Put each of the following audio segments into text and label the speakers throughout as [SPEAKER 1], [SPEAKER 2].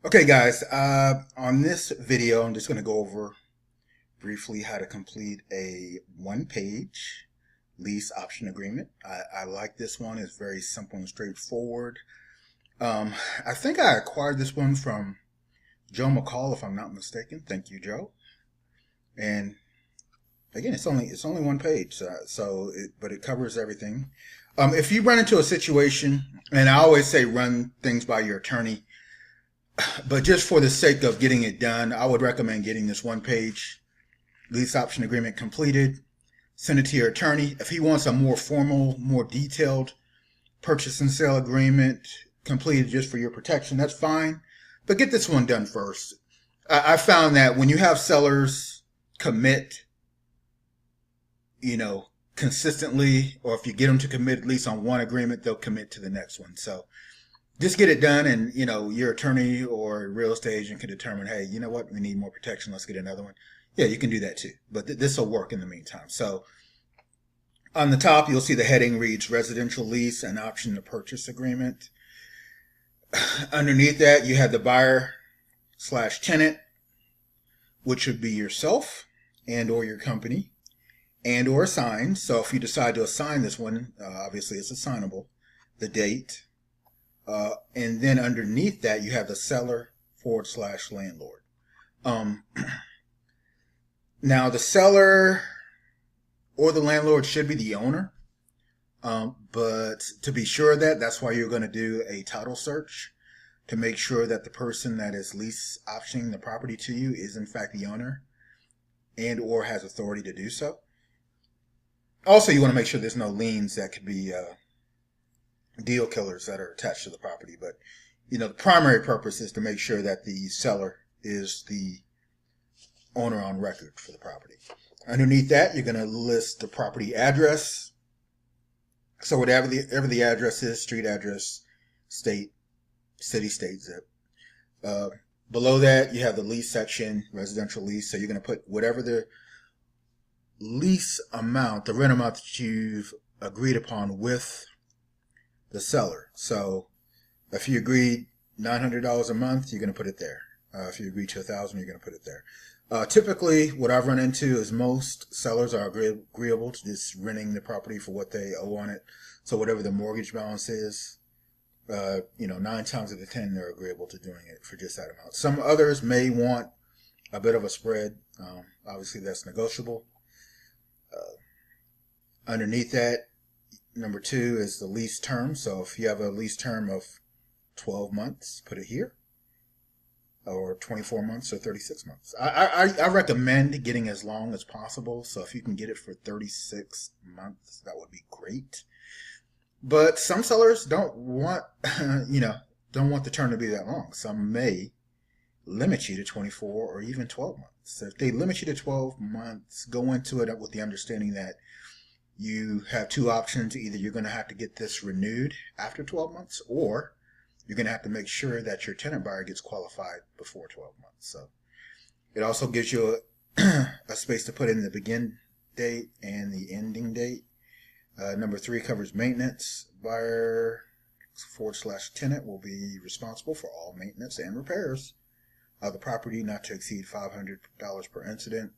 [SPEAKER 1] Okay, guys, on this video, I'm just going to go over briefly how to complete a one-page lease option agreement. I like this one. It's very simple and straightforward. I think I acquired this one from Joe McCall, if I'm not mistaken. Thank you, Joe. And again, it's only one page, but it covers everything. If you run into a situation, and I always say run things by your attorney, but just for the sake of getting it done, I would recommend getting this one page lease option agreement completed. Send it to your attorney. If he wants a more formal, more detailed purchase and sale agreement completed just for your protection, that's fine. But get this one done first. I found that when you have sellers commit, consistently, or if you get them to commit at least on one agreement, they'll commit to the next one. So just get it done, and your attorney or real estate agent can determine, hey, you know what, we need more protection, let's get another one. Yeah, you can do that too, but this will work in the meantime. So on the top, you'll see the heading reads residential lease and option to purchase agreement. Underneath that, you have the buyer/tenant, which would be yourself and or your company, and or assigned. So if you decide to assign this one, obviously it's assignable, the date. And then underneath that, you have the seller/landlord. Now, the seller or the landlord should be the owner. But to be sure of that, that's why you're going to do a title search to make sure that the person that is lease optioning the property to you is in fact the owner and or has authority to do so. Also, you want to make sure there's no liens that could be deal killers that are attached to the property. But the primary purpose is to make sure that the seller is the owner on record for the property. Underneath that, you're going to list the property address. So whatever the address is, street address, state, city, state, zip. Below that, you have the lease section, residential lease. So you're going to put whatever the lease amount, the rent amount that you've agreed upon with the seller. So if you agreed $900 a month, you're going to put it there. If you agree to $1,000, you're going to put it there. Typically, what I've run into is most sellers are agreeable to just renting the property for what they owe on it. So whatever the mortgage balance is, 9 times out of 10, they're agreeable to doing it for just that amount. Some others may want a bit of a spread. Obviously, that's negotiable. Underneath that, number 2 is the lease term. So if you have a lease term of 12 months, put it here. Or 24 months or 36 months. I recommend getting as long as possible. So if you can get it for 36 months, that would be great. But some sellers don't want, don't want the term to be that long. Some may limit you to 24 or even 12 months. So if they limit you to 12 months, go into it with the understanding that you have 2 options. Either you're going to have to get this renewed after 12 months, or you're going to have to make sure that your tenant buyer gets qualified before 12 months. So it also gives you a space to put in the begin date and the ending date. Number 3 covers maintenance. Buyer/tenant will be responsible for all maintenance and repairs of the property, not to exceed $500 per incident.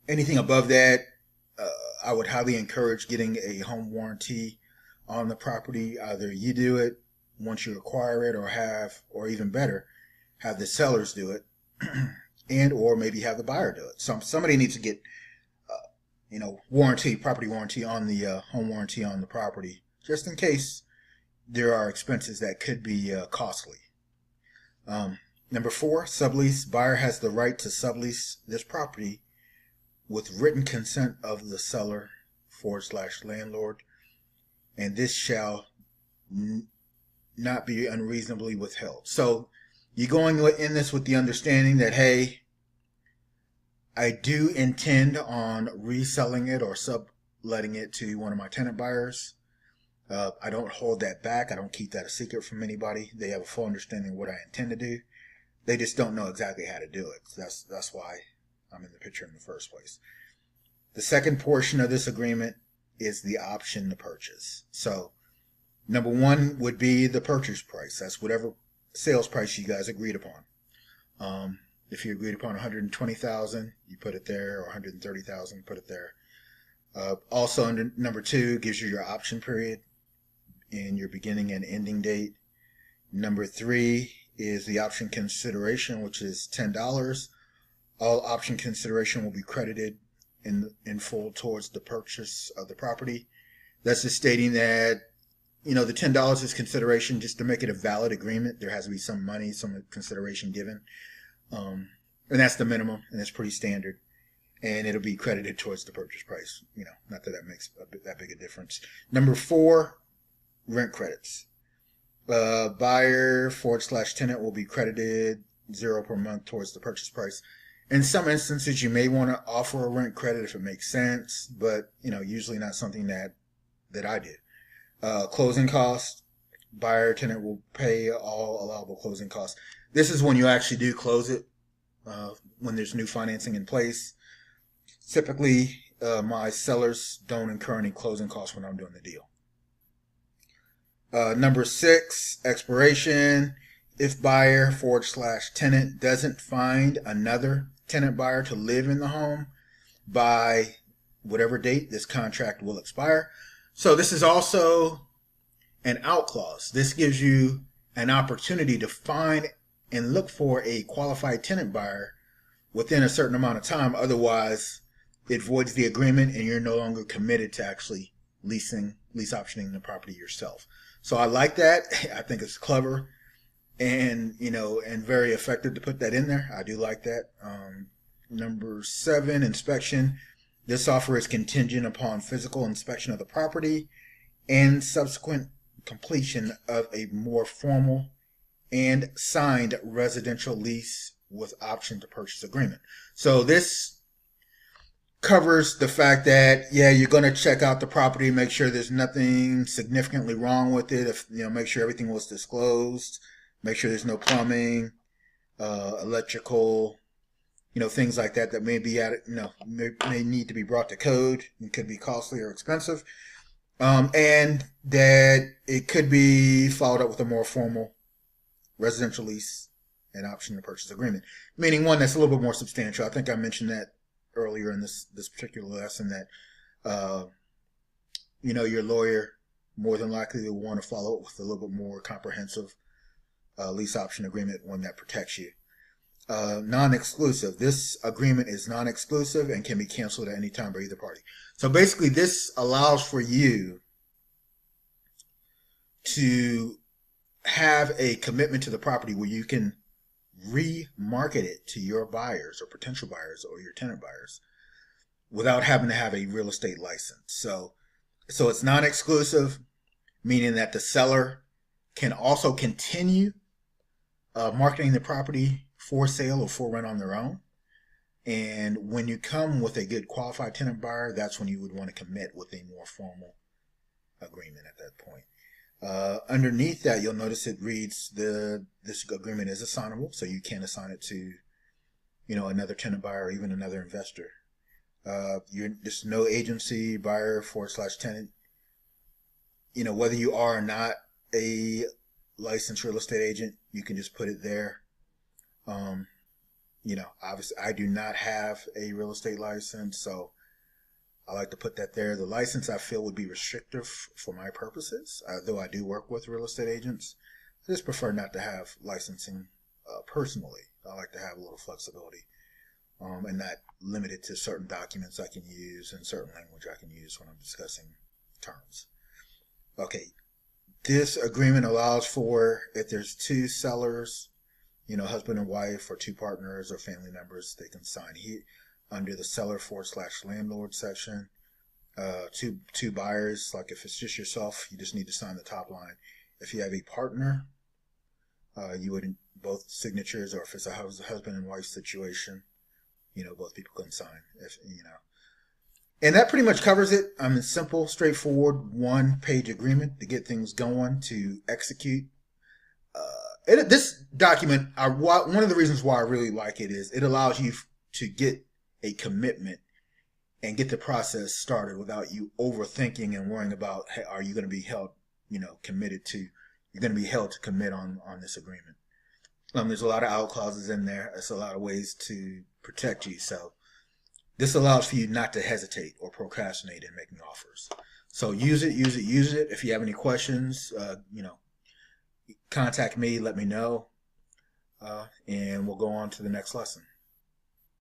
[SPEAKER 1] Anything above that, I would highly encourage getting a home warranty on the property. Either you do it once you acquire it, or even better, have the sellers do it, and or maybe have the buyer do it. Somebody needs to get property warranty on the home warranty on the property, just in case there are expenses that could be costly. Number 4, sublease. Buyer has the right to sublease this property with written consent of the seller/landlord. And this shall not be unreasonably withheld. So you're going in this with the understanding that, hey, I do intend on reselling it or subletting it to one of my tenant buyers. I don't hold that back. I don't keep that a secret from anybody. They have a full understanding of what I intend to do. They just don't know exactly how to do it. That's why I'm in the picture in the first place. The second portion of this agreement is the option to purchase. So number 1 would be the purchase price. That's whatever sales price you guys agreed upon. If you agreed upon $120,000, you put it there, or $130,000, put it there. Also, under number 2 gives you your option period and your beginning and ending date. Number 3 is the option consideration, which is $10. All option consideration will be credited in full towards the purchase of the property. That's just stating that, the $10 is consideration just to make it a valid agreement. There has to be some money, some consideration given. And that's the minimum, and it's pretty standard. And it'll be credited towards the purchase price. Not that makes that big a difference. Number 4, rent credits. Buyer/tenant will be credited $0 per month towards the purchase price. In some instances, you may want to offer a rent credit if it makes sense, but usually not something that I did. Closing costs. Buyer/tenant will pay all allowable closing costs. This is when you actually do close it, when there's new financing in place. Typically, my sellers don't incur any closing costs when I'm doing the deal. Number 6, expiration. If buyer/tenant doesn't find another tenant buyer to live in the home by whatever date, this contract will expire. So this is also an out clause. This gives you an opportunity to find and look for a qualified tenant buyer within a certain amount of time. Otherwise, it voids the agreement and you're no longer committed to actually lease optioning the property yourself. So I like that. I think it's clever and very effective to put that in there. I do like that. Number 7, inspection. This offer is contingent upon physical inspection of the property and subsequent completion of a more formal and signed residential lease with option to purchase agreement. So this covers the fact that, you're going to check out the property, make sure there's nothing significantly wrong with it. Make sure everything was disclosed, make sure there's no plumbing, electrical, things like that may be may need to be brought to code. It could be costly or expensive. And that it could be followed up with a more formal residential lease and option to purchase agreement, meaning one that's a little bit more substantial. I think I mentioned that earlier in this particular lesson, that your lawyer more than likely will want to follow up with a little bit more comprehensive lease option agreement, one that protects you. Non-exclusive. This agreement is non-exclusive and can be canceled at any time by either party. So basically, this allows for you to have a commitment to the property where you can remarket it to your buyers or potential buyers or your tenant buyers without having to have a real estate license. So it's non-exclusive, meaning that the seller can also continue marketing the property for sale or for rent on their own. And when you come with a good qualified tenant buyer, that's when you would want to commit with a more formal agreement at that point. Underneath that, you'll notice it reads this agreement is assignable, so you can assign it to another tenant buyer or even another investor. There's no agency, buyer/tenant. Whether you are or not a licensed real estate agent, you can just put it there. Obviously I do not have a real estate license, so I like to put that there. The license I feel would be restrictive for my purposes, though I do work with real estate agents. I just prefer not to have licensing personally. I like to have a little flexibility and not limited to certain documents I can use and certain language I can use when I'm discussing terms. Okay, this agreement allows for, if there's 2 sellers, husband and wife, or 2 partners or family members, they can sign here under the seller/landlord section. 2 buyers, like if it's just yourself, you just need to sign the top line. If you have a partner, you would both signatures, or if it's a husband and wife situation, both people can sign. And that pretty much covers it. A simple, straightforward, 1-page agreement to get things going, to execute. This document, one of the reasons why I really like it is it allows you to get a commitment and get the process started without you overthinking and worrying about, hey, are you going to be held, you're going to be held to commit on this agreement. There's a lot of out clauses in there. There's a lot of ways to protect you. So this allows for you not to hesitate or procrastinate in making offers. So use it, use it, use it. If you have any questions, contact me, let me know, and we'll go on to the next lesson.